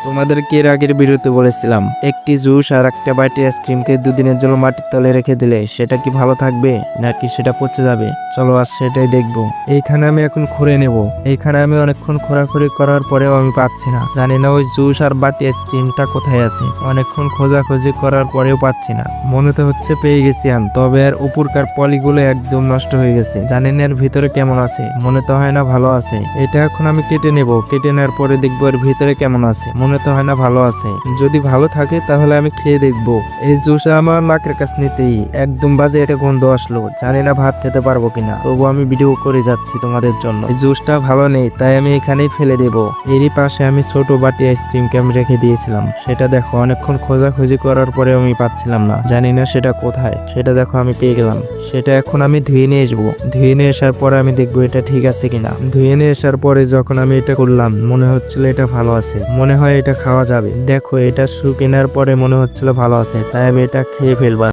তোমাদেরকে এর আগের ভিডিওতে বলেছিলাম একটি জুস আর একটা বাটি আইসক্রিমকে দুদিনের জন্য মাটির তলে রেখে দিলে সেটা কি ভালো থাকবে নাকি সেটা পচে যাবে। চলো আজ সেটাই দেখবো। এইখানে আমি এখন খুঁড়ে নেব। এইখানে আমি অনেকক্ষণ খোঁড়াখুড়ি করার পরেও আমি পাচ্ছি না, জানি না ওই জুস আর বাটি আইসক্রিমটা কোথায় আছে। অনেকক্ষণ খোঁজাখুঁজি করার পরেও পাচ্ছি না। মনে তো হচ্ছে পেয়ে গেছি আমি, তবে আর উপরকার পলিগুলো একদম নষ্ট হয়ে গেছে। জানি না এর ভিতরে কেমন আছে, মনে তো হয় না ভালো আছে। এটা এখন আমি কেটে নেব, কেটে নেওয়ার পরে দেখবো এর ভিতরে কেমন আছে। মনে তো হয় না ভালো আছে। যদি ভালো থাকে তাহলে আমি খেয়ে দেখবো। এই জুস আমার নাকের কাছ নিতেই একদম বাজে একটা গন্ধ আসলো, জানি না ভাত খেতে পারবো কিনা। তবু আমি ভিডিও করে যাচ্ছি তোমাদের জন্য। এই জুসটা ভালো নেই, তাই আমি এখানেই ফেলে দেবো। এরই পাশে আমি ছোট বাটি আইসক্রিমকে আমি রেখে দিয়েছিলাম। সেটা দেখো অনেকক্ষণ খোঁজাখুঁজি করার পরে আমি পাচ্ছিলাম না, জানি না সেটা কোথায়। সেটা দেখো আমি পেয়ে গেলাম। সেটা এখন আমি ধুয়ে নিয়ে আসবো। ধুয়ে নিয়ে আসার পরে আমি দেখবো এটা ঠিক আছে কিনা। ধুয়ে নিয়ে আসার পরে যখন আমি এটা করলাম মনে হচ্ছিল এটা ভালো আছে, মনে হয় এটা খাওয়া যাবে। দেখো এটা কেনার পরে মনে হচ্ছিল ভালো আছে, তাই আমি এটা খেয়ে ফেলবো।